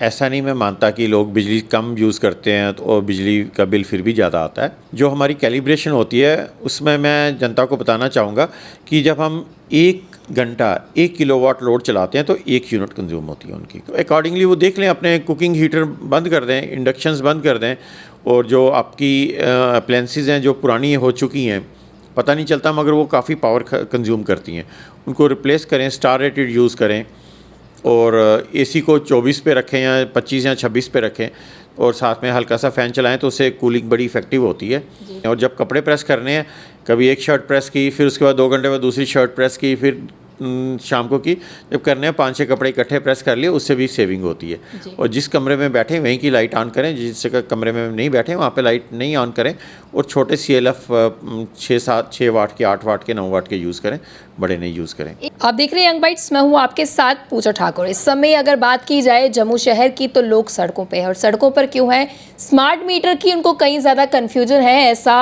ऐसा नहीं मैं मानता कि लोग बिजली कम यूज़ करते हैं तो और बिजली का बिल फिर भी ज़्यादा आता है। जो हमारी कैलिब्रेशन होती है उसमें मैं जनता को बताना चाहूँगा कि जब हम 1 घंटा 1 किलोवाट लोड चलाते हैं तो 1 यूनिट कंज्यूम होती है उनकी। तो अकॉर्डिंगली वो देख लें, अपने कुकिंग हीटर बंद कर दें, इंडक्शंस बंद कर दें, और जो आपकी अप्लायंसेस हैं जो पुरानी हो चुकी हैं, पता नहीं चलता मगर वो काफ़ी पावर कंज्यूम करती हैं, उनको रिप्लेस करें, स्टार रेटेड यूज़ करें, और एसी को 24 पे रखें या 25 या 26 पे रखें, और साथ में हल्का सा फ़ैन चलाएं तो उससे कूलिंग बड़ी इफ़ेक्टिव होती है। और जब कपड़े प्रेस करने हैं, कभी एक शर्ट प्रेस की, फिर उसके बाद 2 घंटे बाद दूसरी शर्ट प्रेस की, फिर शाम को की, जब करने हैं 5-6 कपड़े इकट्ठे प्रेस कर लिए, उससे भी सेविंग होती है। और जिस कमरे में बैठे वहीं की लाइट ऑन करें, जिस कमरे में नहीं बैठे वहाँ पे लाइट नहीं ऑन करें, और छोटे CLF 6 वाट के, 8 वाट के, 9 वाट के यूज़ करें, बड़े नहीं यूज़ करें। आप देख रहे हैं यंग बाइट्स, मैं हूँ आपके साथ पूजा ठाकुर। इस समय अगर बात की जाए जम्मू शहर की तो लोग सड़कों पे हैं, और सड़कों पर क्यों है? स्मार्ट मीटर की उनको कई ज़्यादा कन्फ्यूजन है। ऐसा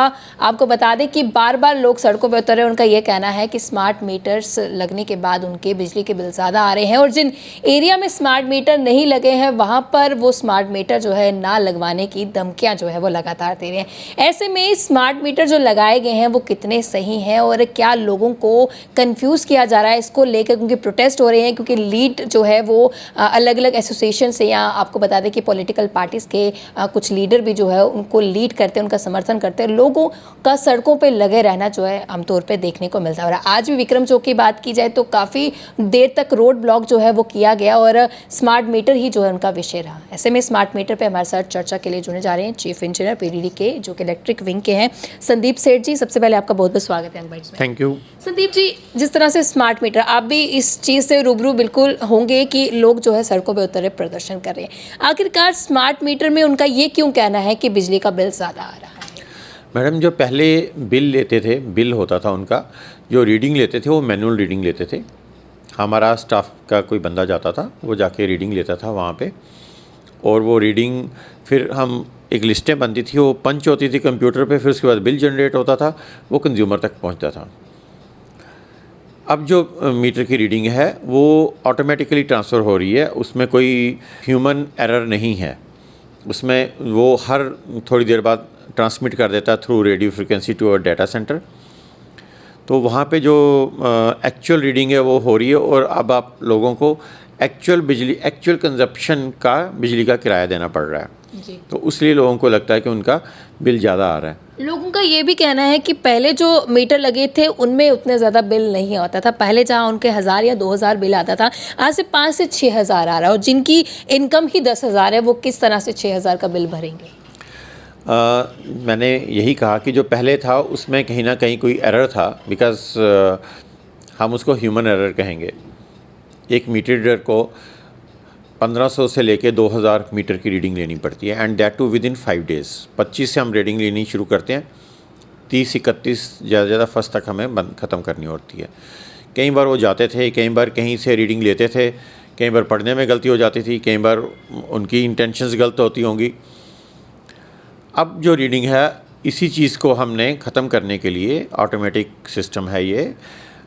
आपको बता दें कि बार बार लोग सड़कों पर उतर रहे हैं। उनका ये कहना है कि स्मार्ट मीटर्स लगने के बाद उनके बिजली के बिल ज़्यादा आ रहे हैं, और जिन एरिया में स्मार्ट मीटर नहीं लगे हैं वहाँ पर वो स्मार्ट मीटर जो है ना लगवाने की धमकियाँ जो है वो लगातार दे रहे हैं। ऐसे में स्मार्ट मीटर जो लगाए गए हैं वो कितने सही हैं, और क्या लोगों को कन्फ्यूज़ किया जा रहा है इसको लेकर? क्योंकि प्रोटेस्ट हो रहे हैं, क्योंकि लीड जो है वो अलग अलग एसोसिएशन से, या आपको बता दें कि पॉलिटिकल पार्टीज़ के कुछ लीडर भी जो है उनको लीड करते हैं, उनका समर्थन करते हैं। लोगों का सड़कों पे लगे रहना जो है आमतौर पे देखने को मिलता है। और आज भी विक्रम चौक की बात की जाए तो काफ़ी देर तक रोड ब्लॉक जो है वो किया गया, और स्मार्ट मीटर ही जो है उनका विषय रहा। ऐसे में स्मार्ट मीटर पे हमारे साथ चर्चा के लिए जुड़ने जा रहे हैं चीफ इंजीनियर PDD के, जो कि इलेक्ट्रिक विंग के हैं, संदीप सेठ जी। सबसे पहले आपका बहुत बहुत स्वागत है। Thank you. संदीप जी, जिस तरह से स्मार्ट मीटर, आप भी इस चीज़ से रूबरू बिल्कुल होंगे कि लोग जो है सड़कों पे उतर रहे, प्रदर्शन कर रहे हैं। आखिरकार स्मार्ट मीटर में उनका ये क्यों कहना है कि बिजली का बिल ज़्यादा आ रहा है? मैडम, जो पहले बिल लेते थे, बिल होता था उनका, जो रीडिंग लेते थे वो मैनुअल रीडिंग लेते थे। हमारा स्टाफ का कोई बंदा जाता था, वो जाके रीडिंग लेता था वहाँ पे, और वो रीडिंग फिर हम एक लिस्टें बनती थी, वो पंच होती थी कंप्यूटर पे, फिर उसके बाद बिल जनरेट होता था, वो कंज्यूमर तक पहुँचता था। अब जो मीटर की रीडिंग है वो ऑटोमेटिकली ट्रांसफ़र हो रही है, उसमें कोई ह्यूमन एरर नहीं है, उसमें वो हर थोड़ी देर बाद ट्रांसमिट कर देता है through radio frequency to our data centre. तो वहाँ पे जो एक्चुअल रीडिंग है वो हो रही है, और अब आप लोगों को एक्चुअल कंजप्शन का बिजली का किराया देना पड़ रहा है जी। तो इसलिए लोगों को लगता है कि उनका बिल ज़्यादा आ रहा है। लोगों का ये भी कहना है कि पहले जो मीटर लगे थे उनमें उतने ज़्यादा बिल नहीं आता था। पहले जहाँ उनके 1000 या 2000 बिल आता था, आज से 5 से 6000 आ रहा है, और जिनकी इनकम ही 10,000 है वो किस तरह से 6000 का बिल भरेंगे? मैंने यही कहा कि जो पहले था उसमें कहीं ना कहीं कोई एरर था, बिकॉज़ हम उसको ह्यूमन एरर कहेंगे। एक मीटर रीडर को 1500 से लेके 2000 मीटर की रीडिंग लेनी पड़ती है, and that too within 5 days. 25 से हम रीडिंग लेनी शुरू करते हैं, 30-31 ज़्यादा फर्स्ट तक हमें बंद ख़त्म करनी होती है। कई बार वो जाते थे, कई बार कहीं से रीडिंग लेते थे, कई बार पढ़ने में गलती हो जाती थी, कई बार उनकी इंटेंशंस गलत होती होंगी। अब जो रीडिंग है, इसी चीज़ को हमने ख़त्म करने के लिए ऑटोमेटिक सिस्टम है ये,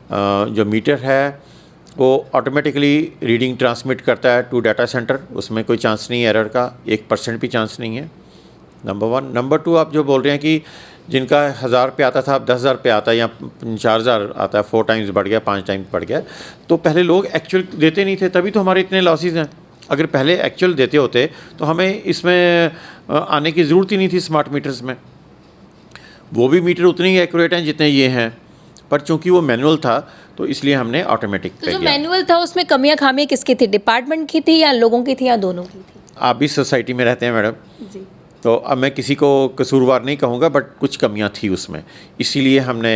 जो मीटर है वो ऑटोमेटिकली रीडिंग ट्रांसमिट करता है टू डाटा सेंटर। उसमें कोई चांस नहीं है एरर का, 1% भी चांस नहीं है, नंबर 1। नंबर 2, आप जो बोल रहे हैं कि जिनका 1000 पे आता था अब 10,000 पे आता है या 4000 आता है, 4 टाइम्स बढ़ गया, 5 टाइम्स बढ़ गया। तो पहले लोग एक्चुअल देते नहीं थे, तभी तो हमारे इतने लॉसेस हैं। अगर पहले एक्चुअल देते होते तो हमें इसमें आने की ज़रूरत ही नहीं थी स्मार्ट मीटर्स में। वो भी मीटर उतने ही एक्यूरेट हैं जितने ये हैं, पर चूंकि वो मैनुअल था तो इसलिए हमने ऑटोमेटिक तो जो मैनुअल था उसमें कमियां खामियां किसकी थी? डिपार्टमेंट की थी या लोगों की थी या दोनों की थी? आप भी सोसाइटी में रहते हैं मैडम जी। तो अब मैं किसी को कसूरवार नहीं कहूँगा, बट कुछ कमियां थी उसमें, इसीलिए हमने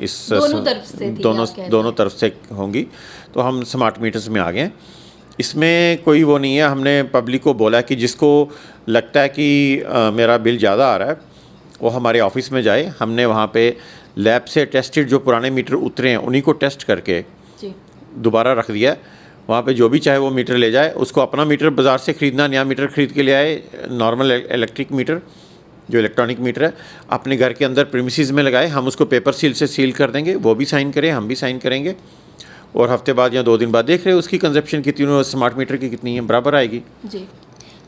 इस दोनों तरफ से थी, दोनों तरफ से होंगी, तो हम स्मार्ट मीटर्स में आ गए। इसमें कोई वो नहीं है, हमने पब्लिक को बोला कि जिसको लगता है कि मेरा बिल ज़्यादा आ रहा है वो हमारे ऑफिस में जाए। हमने वहाँ पे लैब से टेस्टेड जो पुराने मीटर उतरे हैं उन्हीं को टेस्ट करके दोबारा रख दिया। वहाँ पे जो भी चाहे वो मीटर ले जाए, उसको अपना मीटर बाज़ार से ख़रीदना, नया मीटर ख़रीद के ले आए, नॉर्मल इलेक्ट्रिक मीटर जो इलेक्ट्रॉनिक मीटर है अपने घर के अंदर प्रीमिसेस में लगाए। हम उसको पेपर सील से सील कर देंगे, वो भी साइन करें, हम भी साइन करेंगे, और हफ्ते बाद या 2 दिन बाद देख रहे हैं उसकी कंजप्शन कितनी है, स्मार्ट मीटर की कितनी है, बराबर आएगी जी।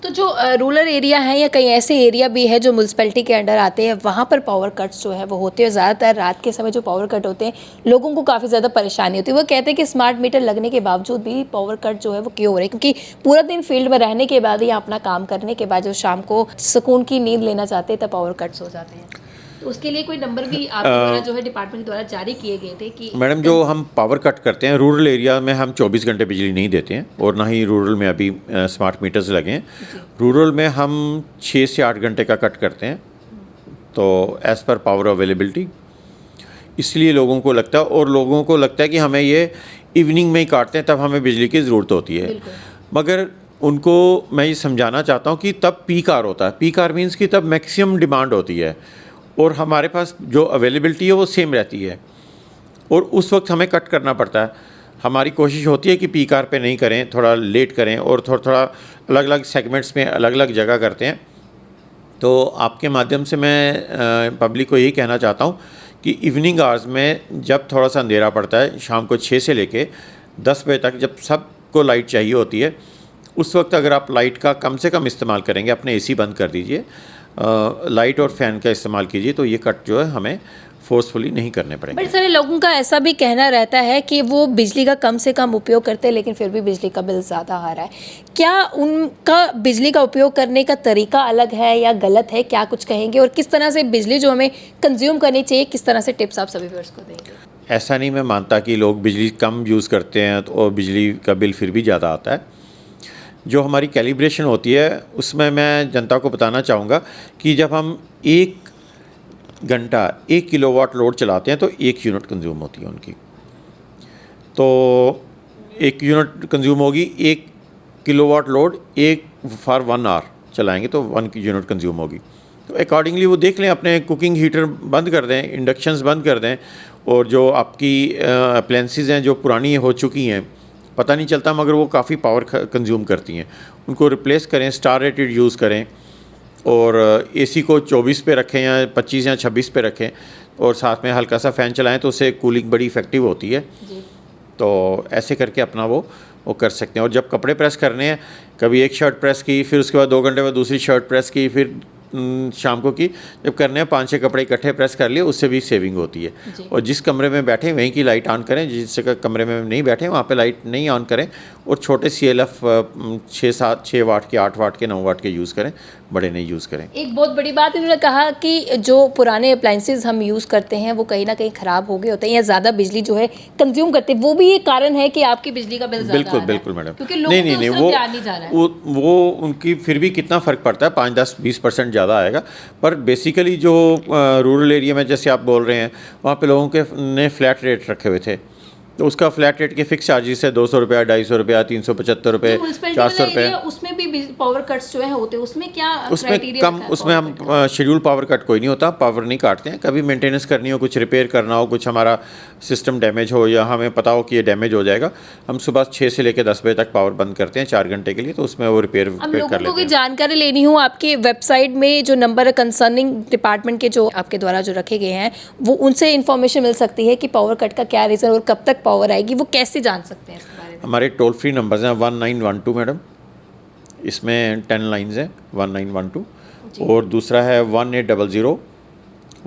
तो जो रूरल एरिया है या कई ऐसे एरिया भी है जो म्यूनसिपैलिटी के अंडर आते हैं, वहाँ पर पावर कट्स जो है वो होते हैं। ज़्यादातर रात के समय जो पावर कट होते हैं लोगों को काफ़ी ज़्यादा परेशानी होती है। वो कहते हैं कि स्मार्ट मीटर लगने के बावजूद भी पावर कट जो है वो क्यों हो रहे हैं, क्योंकि पूरा दिन फील्ड में रहने के बाद या अपना काम करने के बाद जो शाम को सुकून की नींद लेना चाहते हैं तब पावर कट्स हो जाते हैं। तो उसके लिए कोई नंबर भी आपके द्वारा जो है डिपार्टमेंट के द्वारा जारी किए गए थे कि मैडम जो हम पावर कट करते हैं रूरल एरिया में, हम 24 घंटे बिजली नहीं देते हैं और ना ही रूरल में अभी स्मार्ट मीटर्स लगे हैं। रूरल में हम 6 से 8 घंटे का कट करते हैं, तो एज़ पर पावर अवेलेबिलिटी। इसलिए लोगों को लगता है, और लोगों को लगता है कि हमें ये इवनिंग में ही काटते हैं तब हमें बिजली की ज़रूरत होती है। मगर उनको मैं ये समझाना चाहता हूँ कि तब पीक आवर होता है। पीक आवर मीन्स कि तब मैक्सिमम डिमांड होती है और हमारे पास जो अवेलेबिलिटी है वो सेम रहती है, और उस वक्त हमें कट करना पड़ता है। हमारी कोशिश होती है कि पीक आवर पे नहीं करें, थोड़ा लेट करें और थोड़ा अलग अलग सेगमेंट्स में अलग अलग जगह करते हैं। तो आपके माध्यम से मैं पब्लिक को यही कहना चाहता हूँ कि इवनिंग आवर्स में जब थोड़ा सा अंधेरा पड़ता है, शाम को 6 से लेके 10 बजे तक, जब सबको लाइट चाहिए होती है, उस वक्त अगर आप लाइट का कम से कम इस्तेमाल करेंगे, अपने एसी बंद कर दीजिए, लाइट और फ़ैन का इस्तेमाल कीजिए, तो ये कट जो है हमें फोर्सफुली नहीं करने पड़ेंगे। बट सारे लोगों का ऐसा भी कहना रहता है कि वो बिजली का कम से कम उपयोग करते हैं लेकिन फिर भी बिजली का बिल ज़्यादा आ रहा है। क्या उनका बिजली का उपयोग करने का तरीका अलग है या गलत है, क्या कुछ कहेंगे? और किस तरह से बिजली जो हमें कंज्यूम करनी चाहिए, किस तरह से टिप्स आप सभी व्यूअर्स को देंगे? ऐसा नहीं मैं मानता कि लोग बिजली कम यूज़ करते हैं तो और बिजली का बिल फिर भी ज़्यादा आता है। जो हमारी कैलिब्रेशन होती है उसमें मैं जनता को बताना चाहूँगा कि जब हम 1 घंटा 1 किलोवाट लोड चलाते हैं तो 1 यूनिट कंज्यूम होती है उनकी। तो 1 यूनिट कंज्यूम होगी, 1 किलोवाट लोड फॉर 1 आवर चलाएंगे तो 1 यूनिट कंज्यूम होगी। तो अकॉर्डिंगली वो देख लें, अपने कुकिंग हीटर बंद कर दें, इंडक्शंस बंद कर दें, और जो आपकी अप्लायंसेस हैं जो पुरानी हो चुकी हैं, पता नहीं चलता मगर वो काफ़ी पावर कंज्यूम करती हैं, उनको रिप्लेस करें, स्टार रेटेड यूज़ करें, और एसी को 24 पे रखें या 25 या 26 पे रखें, और साथ में हल्का सा फ़ैन चलाएं तो उससे कूलिंग बड़ी इफ़ेक्टिव होती है। तो ऐसे करके अपना वो कर सकते हैं। और जब कपड़े प्रेस करने हैं, कभी एक शर्ट प्रेस की, फिर उसके बाद 2 घंटे बाद दूसरी शर्ट प्रेस की, फिर शाम को की, जब करने हैं 5-6 कपड़े इकट्ठे प्रेस कर लिए, उससे भी सेविंग होती है। और जिस कमरे में बैठे वहीं की लाइट ऑन करें, जिस कमरे में नहीं बैठे वहाँ पे लाइट नहीं ऑन करें, और छोटे CLF 6 वाट के, 8 वाट के, 9 वाट के यूज़ करें, बड़े नहीं यूज़ करें। एक बहुत बड़ी बात इन्होंने कहा कि जो पुराने अप्लायंसेस हम यूज़ करते हैं वो कहीं ना कहीं ख़राब हो गए होते हैं या ज़्यादा बिजली जो है कंज्यूम करते हैं, वो भी एक कारण है कि आपकी बिजली का बिल ज़्यादा बिल्कुल आ रहा है। बिल्कुल मैडम, क्योंकि लोगों को नहीं उस तरफ ध्यान नहीं जा रहा है। वो उनकी फिर भी कितना फ़र्क पड़ता है, 5-10-20% ज़्यादा आएगा। पर बेसिकली जो रूरल एरिया में जैसे आप बोल रहे हैं, वहाँ पे लोगों के ने फ्लैट रेट रखे हुए थे, तो उसका फ्लैट रेट के फिक्स चार्जेस है 200 रुपया, 250 रुपया, 375 रुपये, 400 रुपये। उसमें भी पावर कट्स जो है होते हैं, उसमें क्या उसमें कम, उसमें हम शेड्यूल पावर कट कोई नहीं होता, पावर नहीं काटते हैं। कभी मेंटेनेंस करनी हो, कुछ रिपेयर करना हो, कुछ हमारा सिस्टम डैमेज हो या हमें पता हो कि ये डैमेज हो जाएगा, हम सुबह 6 से लेकर 10 बजे तक पावर बंद करते हैं 4 घंटे के लिए, तो उसमें वो रिपेयर कर लेते हैं। लोगों की जानकारी लेनी हो, आपकी वेबसाइट में जो नंबर कंसर्निंग डिपार्टमेंट के जो आपके द्वारा जो रखे गए हैं, वो उनसे इन्फॉर्मेशन मिल सकती है कि पावर कट का क्या रीज़न और कब तक पावर आएगी, वो कैसे जान सकते हैं इसके बारे में? हमारे टोल फ्री नंबर्स हैं 1912 मैडम, इसमें 10 लाइन्स हैं 1912, और दूसरा है 1800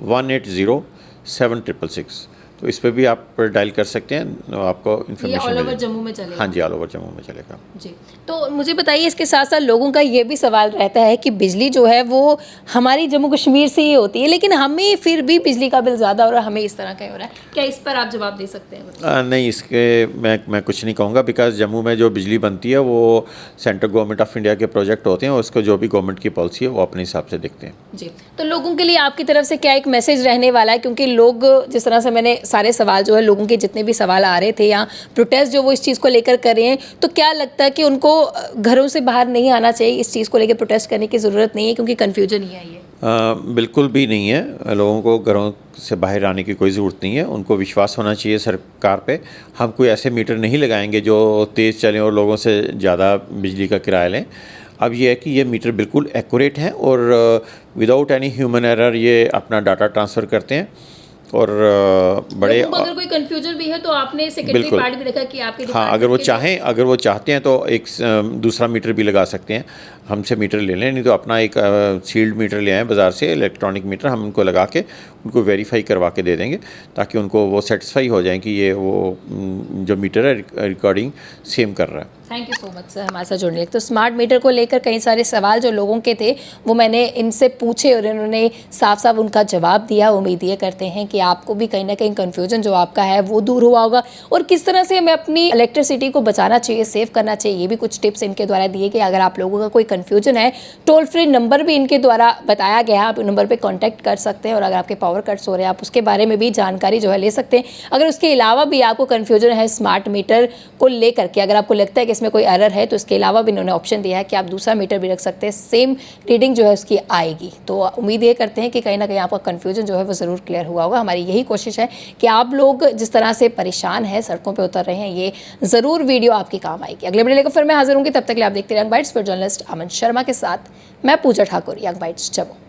180 7666। तो इस पर भी आप डायल कर सकते हैं, आपको इन्फॉर्मेशन ऑल ओवर जम्मू में चलेगा? हाँ जी, ऑल ओवर जम्मू में चलेगा जी। तो मुझे बताइए, इसके साथ साथ लोगों का ये भी सवाल रहता है कि बिजली जो है वो हमारी जम्मू कश्मीर से ही होती है, लेकिन हमें फिर भी बिजली का बिल ज़्यादा हो रहा है, हमें इस तरह का हो रहा है, क्या इस पर आप जवाब दे सकते हैं? नहीं, इसके मैं कुछ नहीं कहूँगा, बिकॉज जम्मू में जो बिजली बनती है वो सेंट्रल गवर्नमेंट ऑफ इंडिया के प्रोजेक्ट होते हैं, और उसको जो भी गवर्नमेंट की पॉलिसी है वो अपने हिसाब से देखते हैं। जी। तो लोगों के लिए आपकी तरफ से क्या एक मैसेज रहने वाला है, क्योंकि लोग जिस तरह से मैंने सारे सवाल जो है लोगों के जितने भी सवाल आ रहे थे या प्रोटेस्ट जो वो इस चीज़ को लेकर कर रहे हैं, तो क्या लगता है कि उनको घरों से बाहर नहीं आना चाहिए, इस चीज़ को लेकर प्रोटेस्ट करने की ज़रूरत नहीं है क्योंकि कन्फ्यूजन ही है ये? बिल्कुल भी नहीं है, लोगों को घरों से बाहर आने की कोई ज़रूरत नहीं है, उनको विश्वास होना चाहिए सरकार पे। हम कोई ऐसे मीटर नहीं लगाएंगे जो तेज़ चलें और लोगों से ज़्यादा बिजली का किराया लें। अब ये है कि ये मीटर बिल्कुल एक्यूरेट हैं और विदाउट एनी ह्यूमन एरर ये अपना डाटा ट्रांसफ़र करते हैं, और बड़े अगर कोई कंफ्यूजन भी है तो आपने सेकेंडरी पार्ट भी देखा कि आपके हाँ, अगर वो चाहते हैं तो एक दूसरा मीटर भी लगा सकते हैं। हमसे मीटर ले लें, नहीं तो अपना एक सील्ड मीटर ले आएँ बाज़ार से, इलेक्ट्रॉनिक मीटर, हम उनको लगा के उनको वेरीफाई करवा के दे देंगे, ताकि उनको वो सेटिस्फाई हो जाएं कि ये वो जो मीटर है रिकॉर्डिंग सेम कर रहा है। Thank you so much sir हमारे साथ जुड़ने के लिए। तो स्मार्ट मीटर को लेकर कई सारे सवाल जो लोगों के थे वो मैंने इनसे पूछे और इन्होंने साफ साफ उनका जवाब दिया। उम्मीद ये करते हैं कि आपको भी कहीं ना कहीं कन्फ्यूजन जो आपका है वो दूर हुआ होगा, और किस तरह से हमें अपनी इलेक्ट्रिसिटी को बचाना चाहिए, सेव करना चाहिए, ये भी कुछ टिप्स इनके द्वारा दिए गए। अगर आप लोगों का कोई कन्फ्यूजन है, टोल फ्री नंबर भी इनके द्वारा बताया गया है, आप नंबर पर कॉन्टैक्ट कर सकते हैं, और अगर आपके पावर कट्स हो रहे हैं आप उसके बारे में भी जानकारी जो है ले सकते हैं। अगर उसके अलावा भी आपको कन्फ्यूजन है स्मार्ट मीटर को लेकर के, अगर आपको लगता है कि इसमें कोई एरर है, तो इसके अलावा भी इन्होंने ऑप्शन दिया है कि आप दूसरा मीटर भी रख सकते हैं, सेम रीडिंग जो है उसकी आएगी। तो उम्मीद ये करते हैं कि कहीं ना कहीं आपका कन्फ्यूजन जो है वो ज़रूर क्लियर हुआ होगा। हमारी यही कोशिश है कि आप लोग जिस तरह से परेशान हैं, सड़कों पर उतर रहे हैं, ये ज़रूर वीडियो आपके काम आएगी। अगले वीडियो लेकर फिर मैं हाजिर होंगी, तब तक के लिए आप देखते रहिए यंग बाइट्स। फिर जर्नलिस्ट अमन शर्मा के साथ मैं पूजा ठाकुर, यंग बाइट्स जम्मू।